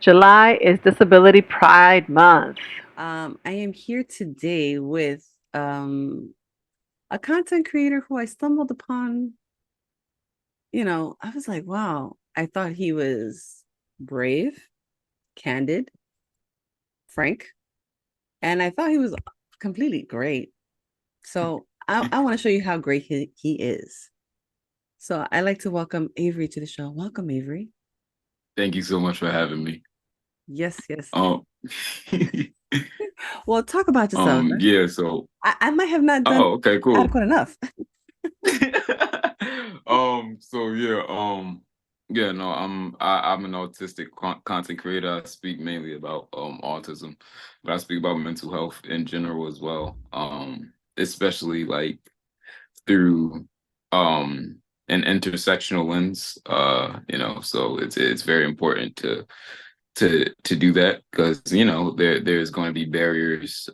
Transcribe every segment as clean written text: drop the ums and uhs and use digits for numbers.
July is Disability Pride Month. I am here today with a content creator who I stumbled upon. I was like, wow, I thought he was brave, candid, frank, and I thought he was completely great. So I want to show you how great he is. So I like to welcome Avery to the show. Welcome, Avery. Thank you so much for having me. Yes, yes. Um, Well, talk about yourself. yeah, so I might have not done okay, cool. adequate enough. So yeah, yeah, no, I'm an autistic content creator. I speak mainly about autism, but I speak about mental health in general as well. Especially like through an intersectional lens. So it's very important to do that because there's going to be barriers,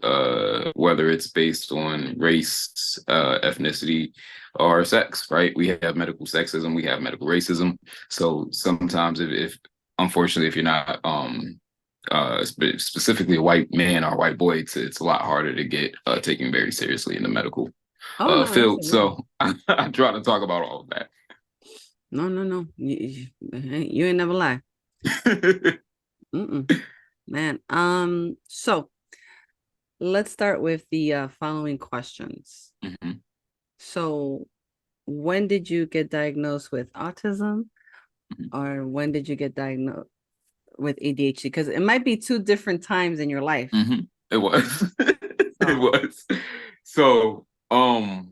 whether it's based on race, ethnicity, or sex, right? We have medical sexism, we have medical racism. So sometimes if unfortunately if you're not specifically a white man or a white boy, it's a lot harder to get taken very seriously in the medical Oh no, field. absolutely. So I try to talk about all of No, no, no. You ain't never lie. that. Mm-mm. Man. So let's start with the following questions. Mhm. So when did you get diagnosed with autism, Mhm. or when did you get diagnosed with ADHD? Because it might be two different times in your life. It was. It So was. So, mhm.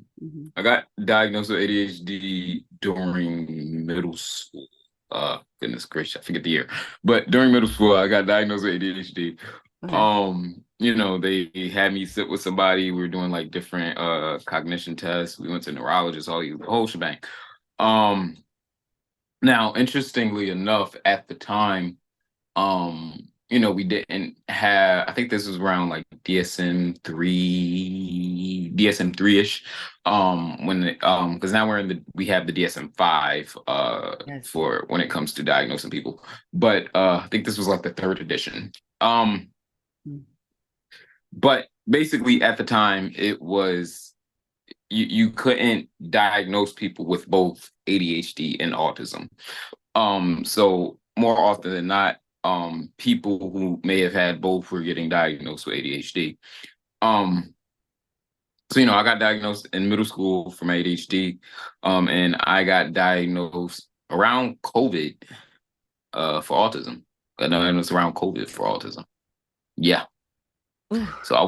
I got diagnosed with ADHD during middle school. Goodness gracious, I forget the year. But during middle school, I got diagnosed with ADHD. Okay. They had me sit with somebody. We were doing like different cognition tests. We went to neurologists, the whole shebang. Um, Now, interestingly enough, at the time, we didn't have, I think this was around like DSM-3 ish. Because now we have the DSM-5 Yes. for when it comes to diagnosing people. But I think this was like the third edition. Um Mm. but basically at the time it was you couldn't diagnose people with both ADHD and autism. So more often than not, people who may have had both were getting diagnosed with ADHD. Um, so I got diagnosed in middle school for my ADHD, and I got diagnosed around COVID for autism. Got diagnosed around COVID for autism. Yeah. Ooh. So I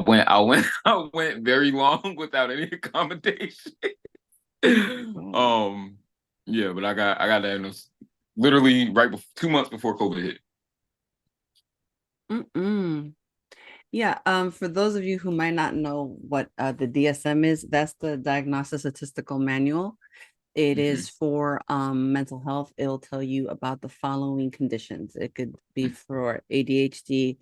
went very long without any accommodation. Oh. um, yeah, but I got diagnosed literally right 2 months before COVID hit. Mm-mm. Yeah, for those of you who might not know what the DSM is, that's the Diagnostic Statistical Manual. It Hmm. is for mental health. It'll tell you about the following conditions. It could be for ADHD,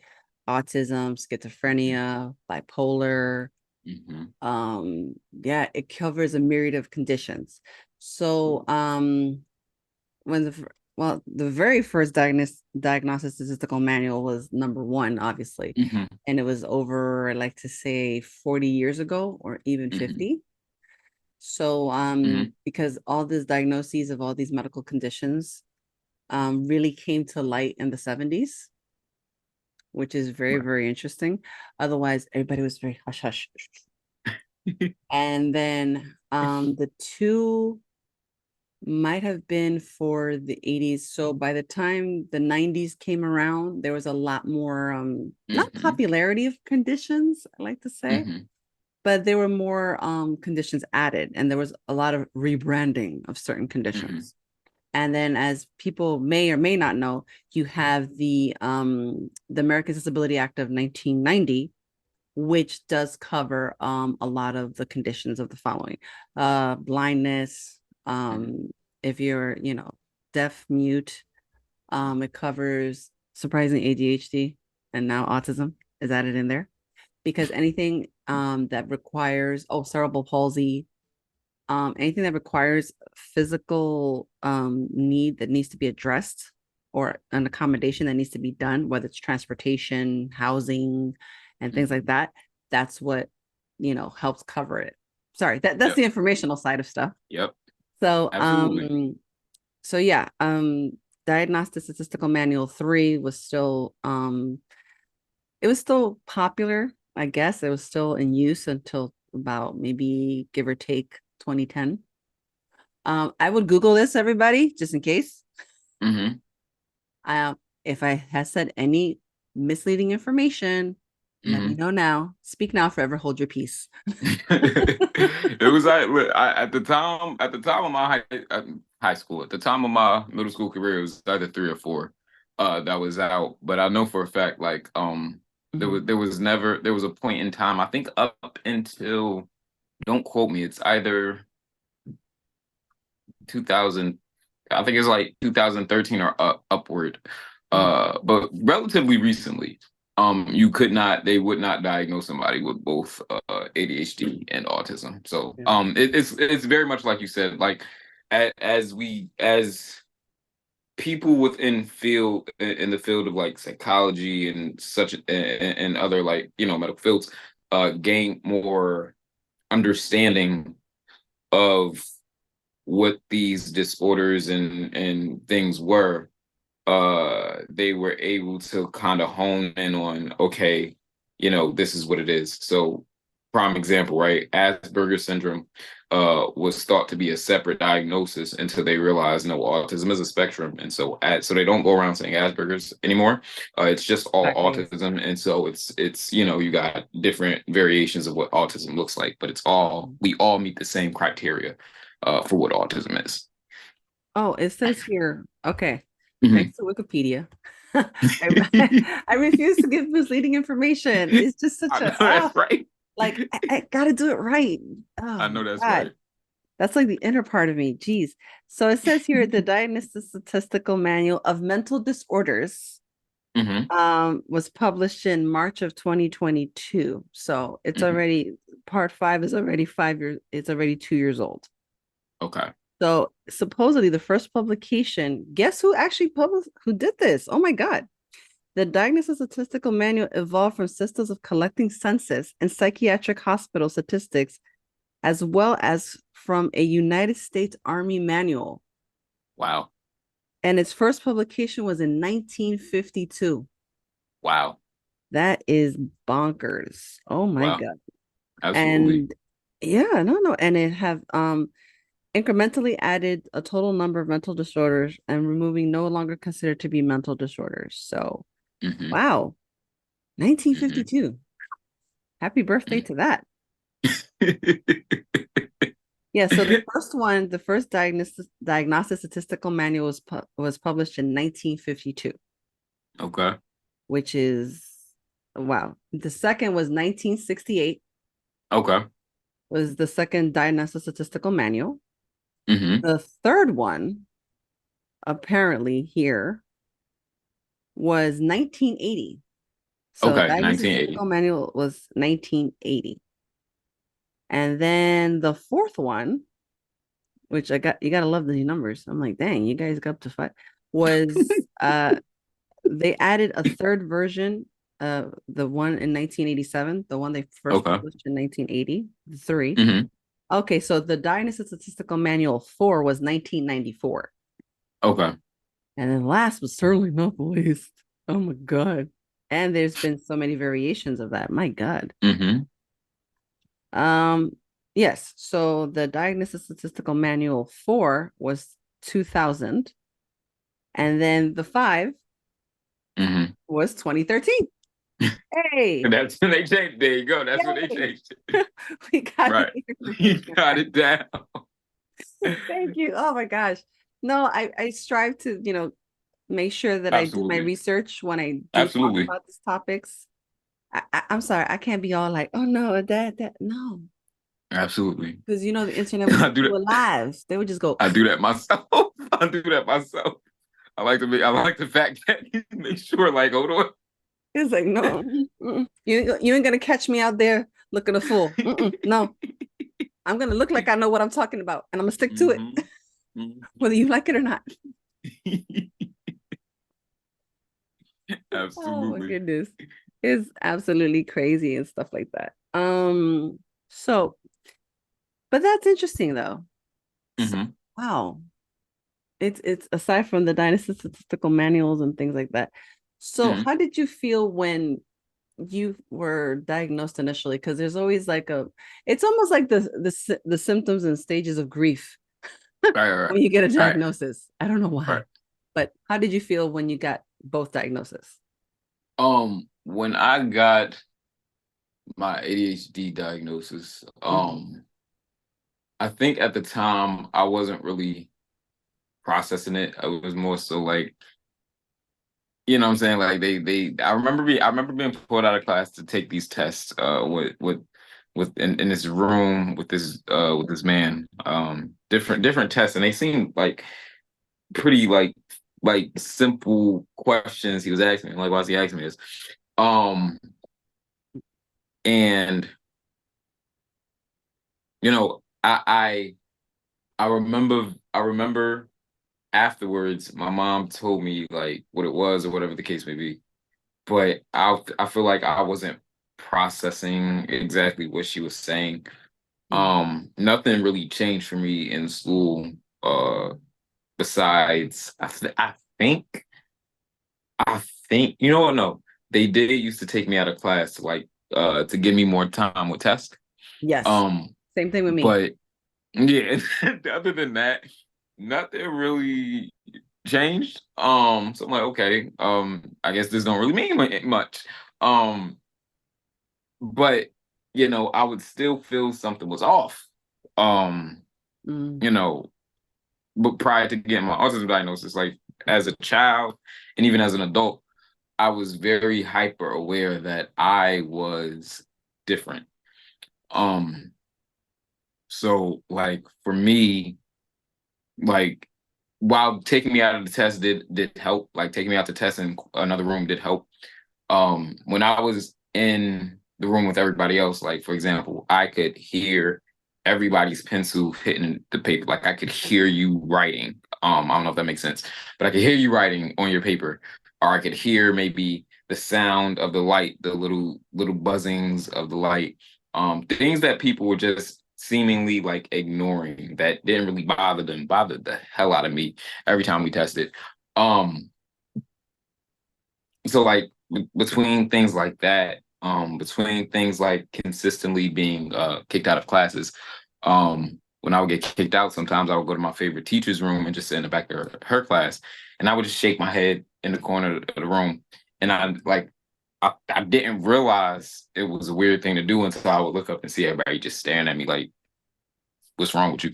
autism, schizophrenia, bipolar. Hmm. Yeah, it covers a myriad of conditions. So when the very first diagnostic statistical manual was number one, obviously, Hmm. and it was over, I like to say, 40 years ago or even Hmm. 50. So Hmm. because all these diagnoses of all these medical conditions really came to light in the 70s, which is very, Right. very interesting. Otherwise, everybody was very hush hush. And then the two might have been for the 80s. So by the time the 90s came around, there was a lot more not Hmm. popularity of conditions, I like to say, Hmm. but there were more conditions added, and there was a lot of rebranding of certain Hmm. conditions. And then, as people may or may not know, you have the Americans Disability Act of 1990, which does cover a lot of the conditions of the following: blindness, Hmm. if you're, deaf, mute. It covers surprising ADHD and now autism is added in there, because anything that requires, cerebral palsy, anything that requires physical need that needs to be addressed, or an accommodation that needs to be done, whether it's transportation, housing, and things like that, that's what, helps cover it. Sorry, that's Yep. the informational side of stuff. Yep. So, Absolutely. Diagnostic Statistical Manual 3 was still, it was still popular, I guess. It was still in use until about maybe give or take 2010. I would Google this, everybody, just in case. Mm-hmm. If I had said any misleading information, let me know now. Speak now, forever hold your peace. It was at the time of my high school, at the time of my middle school career, it was either 3 or 4 that was out. But I know for a fact, like there was a point in time, I think up until, don't quote me, it's either 2000, I think it's like 2013 or upward, but relatively recently, they would not diagnose somebody with both ADHD and autism. So it's very much like you said, like as people in the field of like psychology and such and other, like, medical fields gain more understanding of what these disorders and things were, they were able to kind of hone in on, okay, this is what it is. So prime example, right? Asperger's syndrome was thought to be a separate diagnosis until they realized, no, autism is a spectrum. And so they don't go around saying Asperger's anymore. It's just all autism. And so it's you got different variations of what autism looks like, but we all meet the same criteria for what autism is. Oh, it says here. Okay. Thanks to Wikipedia. I refuse to give misleading information. It's just such that's right. Like, I gotta do it right. Oh, I know that's right. That's like the inner part of me. Geez. So it says here the Diagnostic Statistical Manual of Mental Disorders was published in March of 2022. So it's already, part 5 is already 5 years, it's already 2 years old. Okay. So supposedly the first publication, guess who actually who did this? Oh my God. The Diagnostic Statistical Manual evolved from systems of collecting census and psychiatric hospital statistics, as well as from a United States Army manual. Wow. And its first publication was in 1952. Wow. That is bonkers. Oh my God. Absolutely. And yeah, no. And it have incrementally added a total number of mental disorders and removing no longer considered to be mental disorders. So, wow, 1952. Happy birthday to that. Yeah, so the first diagnostic statistical manual was published in 1952. Okay. Which is, wow. The second was 1968. Okay. Was the second diagnostic statistical manual. Mm-hmm. The third one, apparently here, was 1980. So okay, Diagnostic 1980. Statistical Manual was 1980. And then the fourth one, which you gotta love these numbers. I'm like, dang, you guys got up to 5. Was they added a third version of the one in 1987, the one they first published in 1983. Mm-hmm. Okay, so the Diagnostic Statistical Manual 4 was 1994. Okay. And then last but certainly not the least. Oh my God. And there's been so many variations of that. My God. Mm-hmm. Yes. So the Diagnostic Statistical Manual 4 was 2000. And then the 5 was 2013. Hey. That's when they changed. There you go. That's when they changed it. We got it. You got it down. Thank you. Oh my gosh. No, I strive to, make sure that I do my research when I do talk about these topics. I'm sorry, I can't be all like, oh no, that no. Absolutely. Because the internet was too alive. They would just go. I do that myself. I like the fact that you make sure, like, hold on. It's like, no, you ain't gonna catch me out there looking a fool. No, I'm gonna look like I know what I'm talking about, and I'm gonna stick to it, whether you like it or not. Oh my Absolutely. goodness. It's absolutely crazy and stuff like that. So, but that's interesting though. So, Hmm. wow. It's aside from the dynasty statistical manuals and things like that. So, Hmm. how did you feel when you were diagnosed initially? Because there's always like it's almost like the symptoms and stages of grief Right, right, when you get a right, diagnosis. I don't know right. why, but how did you feel when you got both diagnoses? When I got my ADHD diagnosis, Mhm. I think at the time I wasn't really processing it. I was more so like, you know what I'm saying? Like I remember being pulled out of class to take these tests with in this room with this man. Different tests, and they seemed like pretty like simple questions he was asking me. Like, why is he asking me this? Um and you know, I remember afterwards my mom told me like what it was or whatever the case may be. But I feel like I wasn't processing exactly what she was saying. Mhm. Nothing really changed for me in school. Besides, I think you know what? No, they did used to take me out of class to like to give me more time with tests. Yes, Um, same thing with me. but yeah, other than that, nothing really changed. So I'm like, okay, I guess this don't really mean much. Um, but I would still feel something was off. Um, Mm. you know, but prior to getting my autism diagnosis, like as a child and even as an adult, I was very hyper aware that I was different. Um, so like for me, like while taking me out of the test did help, like taking me out the test in another room did help. When I was in the room with everybody else, like for example, I could hear everybody's pencil hitting the paper. Like I could hear you writing. I don't know if that makes sense, but I could hear you writing on your paper, or I could hear maybe the sound of the light, the little buzzings of the light. Things that people were just seemingly like ignoring that didn't really bother them, bothered the hell out of me every time we tested. Um, so like between things like that, between things like consistently being kicked out of classes, when I would get kicked out, sometimes I would go to my favorite teacher's room and just sit in the back of her class, and I would just shake my head in the corner of the room, and I didn't realize it was a weird thing to do until I would look up and see everybody just staring at me like, "What's wrong with you?"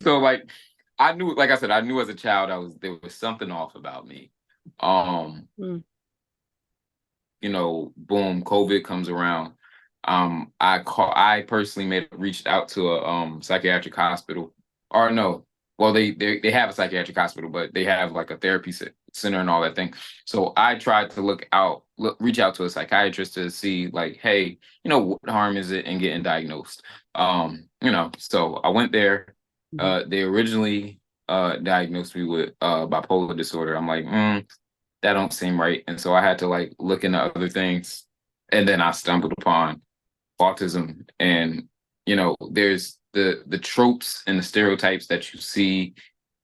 So like I knew, like I said, I knew as a child there was something off about me. Um, Mm. Boom, COVID comes around. I personally reached out to a psychiatric hospital. Or no, well they have a psychiatric hospital, but they have like a therapy center and all that thing. So I tried to reach out to a psychiatrist to see like, hey, what harm is it in getting diagnosed? So I went there. Mhm. They originally diagnosed me with bipolar disorder. I'm like, that don't seem right. And so I had to like look into other things. And then I stumbled upon autism. And, there's the tropes and the stereotypes that you see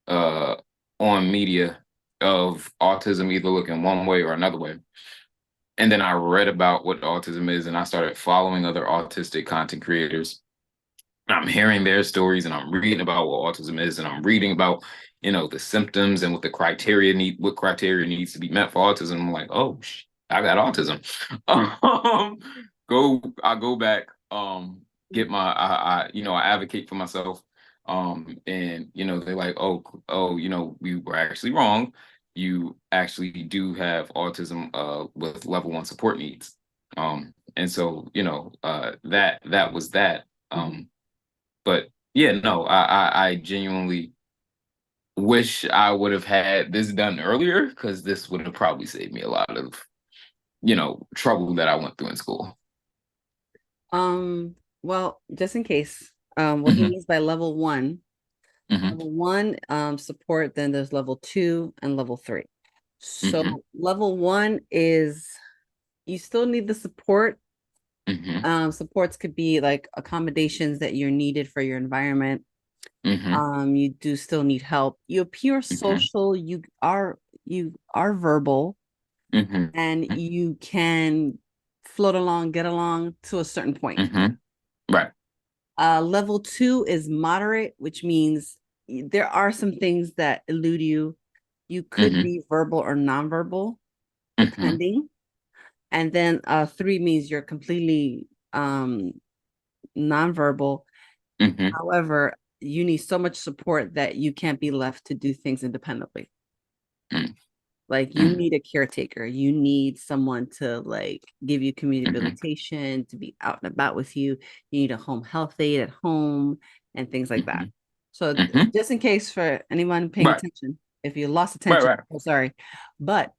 uh on media of autism either looking one way or another way. And then I read about what autism is and I started following other autistic content creators. I'm hearing their stories and I'm reading about what autism is and I'm reading about the symptoms and what criteria needs to be met for autism. I'm like, oh, I got autism. um, I go back, get my I advocate for myself, and they're like, oh, we were actually wrong. You actually do have autism with level 1 support needs. And so that was that. Mhm. But yeah, no, I genuinely wish I would have had this done earlier because this would have probably saved me a lot of, trouble that I went through in school. Well, just in case, what he Hmm. means by Hmm. level one, support, then there's level two and level three. So level 1 is you still need the support. Supports could be like accommodations that you're needed for your environment. You do still need help. You appear social, you are verbal, and you can float along, get along to a certain point. Right. Level 2 is moderate, which means there are some things that elude you. You could be verbal or nonverbal, depending. And then 3 means you're completely nonverbal. However, you need so much support that you can't be left to do things independently. Like you need a caretaker. You need someone to like give you community rehabilitation, to be out and about with you. You need a home health aide at home and things like that. So just in case for anyone paying attention, if you lost attention, I'm sorry. But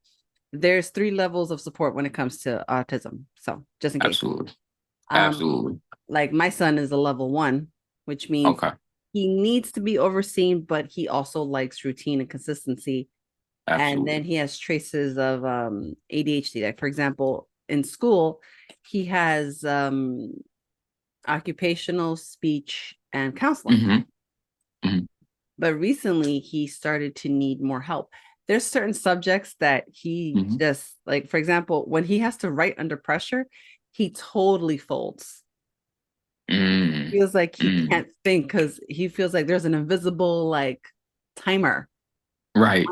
there's 3 levels of support when it comes to autism. So just in case. Absolutely. Like my son is a level 1, which means he needs to be overseen, but he also likes routine and consistency. And then he has traces of ADHD. Like, for example, in school, he has occupational speech and counseling. But recently, he started to need more help. There's certain subjects that he just, like, for example, when he has to write under pressure, he totally folds. Feels like he can't think because he feels like there's an invisible, like, timer. Right.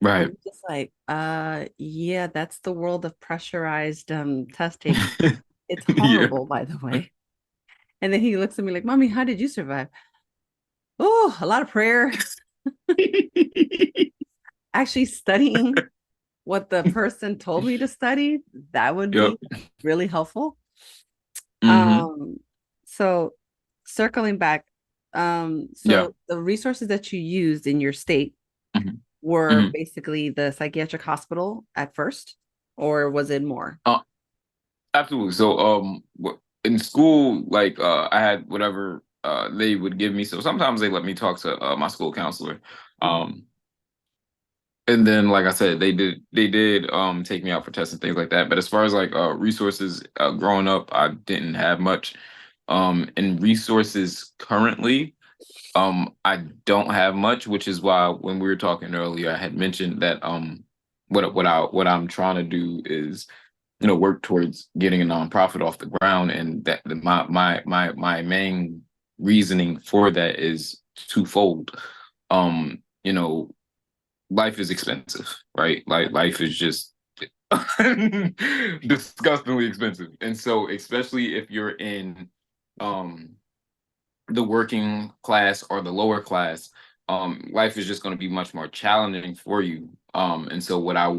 Right. And just like, yeah, that's the world of pressurized test taking. It's horrible, by the way. And then he looks at me like, Mommy, how did you survive? Oh, a lot of prayer. Actually studying what the person told me to study, that would be really helpful. So circling back, the resources that you used in your state were basically the psychiatric hospital at first, or was it more? Absolutely. So in school, like I had whatever they would give me. So sometimes they let me talk to my school counselor. And then, like I said, they did take me out for tests and things like that. But as far as like resources growing up, I didn't have much. And resources currently, I don't have much, which is why when we were talking earlier, I had mentioned that what I'm trying to do is, you know, work towards getting a nonprofit off the ground, and that my main reasoning for that is twofold. You know, life is expensive, right? Like life is just disgustingly expensive, and so especially if you're in the working class or the lower class, life is just going to be much more challenging for you. And so what I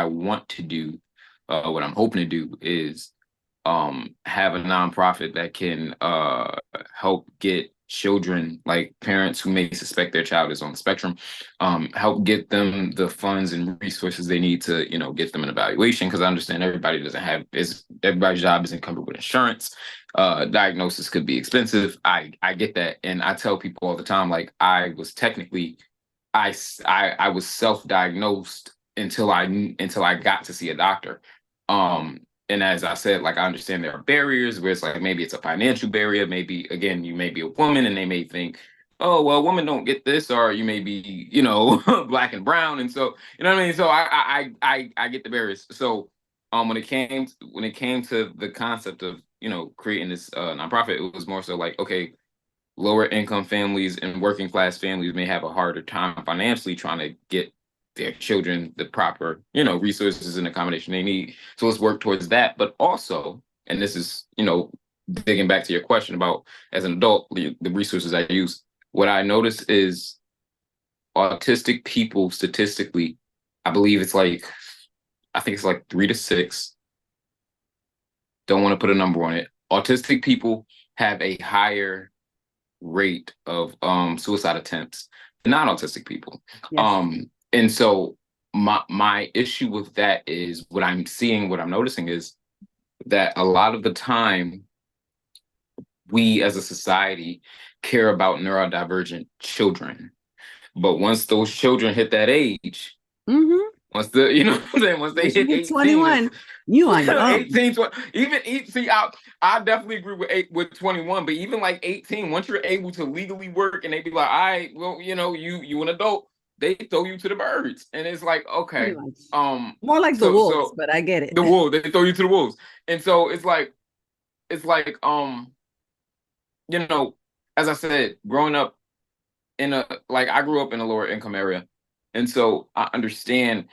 want to do, what I'm hoping to do is have a nonprofit that can help get children, like parents who may suspect their child is on the spectrum, help get them the funds and resources they need to, you know, get them an evaluation. Because I understand everybody's job isn't covered with insurance. Diagnosis could be expensive. I get that, and I tell people all the time, like I was self-diagnosed until I got to see a doctor. And as I said, like I understand there are barriers where it's like maybe it's a financial barrier. Maybe again, you may be a woman and they may think, oh well, women don't get this, or you may be, you know, black and brown, and so you know what I mean. So I get the barriers. So when it came to the concept of, you know, creating this nonprofit, it was more so like, okay, lower income families and working class families may have a harder time financially trying to get their children the proper, you know, resources and accommodation they need. So let's work towards that. But also, and this is, you know, digging back to your question about as an adult, the resources I use, what I notice is autistic people statistically, I believe it's like, I think it's like 3 to 6. Don't want to put a number on it. Autistic people have a higher rate of suicide attempts than non-autistic people. Yes. And so my issue with that is what I'm noticing is that a lot of the time we as a society care about neurodivergent children. But once those children hit that age, Once the, you know what I'm saying? Once they Once you hit hit 18, 21, you on your own. 18, 20, see, I definitely agree with 21, but even like 18, once you're able to legally work and they be like, all right, well, you know, you an adult, they throw you to the birds. And it's like, Pretty okay, much. More like the wolves, so but I get it. the wolves, they throw you to the wolves. And so it's like, you know, as I said, growing up I grew up in a lower income area. And so I understand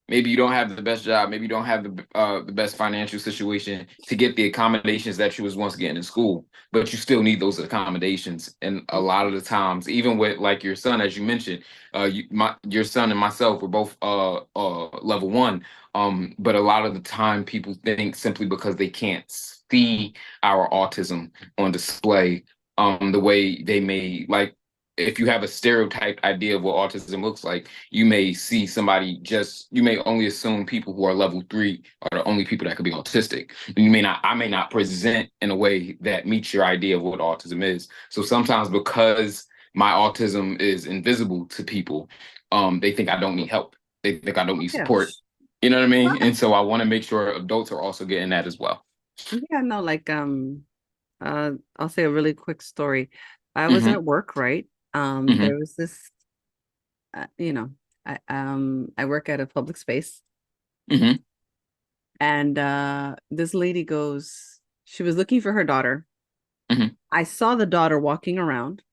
maybe you don't have the best job, maybe you don't have the best financial situation to get the accommodations that you was once getting in school, but you still need those accommodations. And a lot of the times, even with like your son, as you mentioned, your son and myself were both level 1. But a lot of the time people think simply because they can't see our autism on display, the way they may like, if you have a stereotyped idea of what autism looks like, you may see somebody you may only assume people who are level 3 are the only people that could be autistic. And I may not present in a way that meets your idea of what autism is. So sometimes because my autism is invisible to people, they think I don't need help. They think I don't need support. Yes. You know what I mean? And so I want to make sure adults are also getting that as well. Yeah, no, like I'll say a really quick story. I was Mm-hmm. at work, right? Mm-hmm. There was this I work at a public space, Mm-hmm. and this lady goes, she was looking for her daughter. Mm-hmm. I saw the daughter walking around,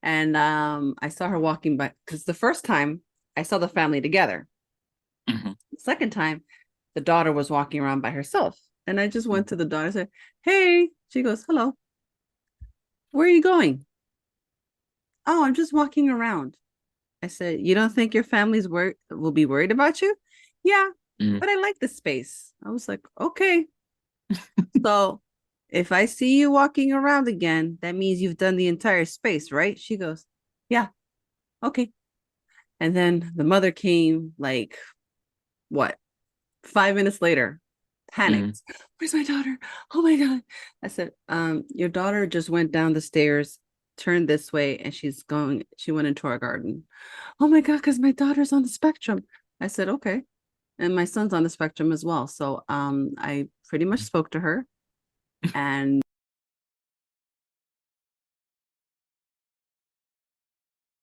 and I saw her walking by, because the first time I saw the family together. Mm-hmm. The second time, the daughter was walking around by herself. And I just went to the daughter and said, "Hey." She goes, "Hello. Where are you going?" "Oh, I'm just walking around." I said, "You don't think your family's will be worried about you?" "Yeah, Mm-hmm. but I like the space." I was like, "Okay. So if I see you walking around again, that means you've done the entire space, right?" She goes, "Yeah, okay." And then the mother came, like, what, 5 minutes later, Mm-hmm. panicked. "Where's my daughter? Oh my God." I said, your daughter just went down the stairs, turned this way, and she went into our garden." "Oh my God, because my daughter's on the spectrum." I said, "Okay." And my son's on the spectrum as well. So I pretty much spoke to her, and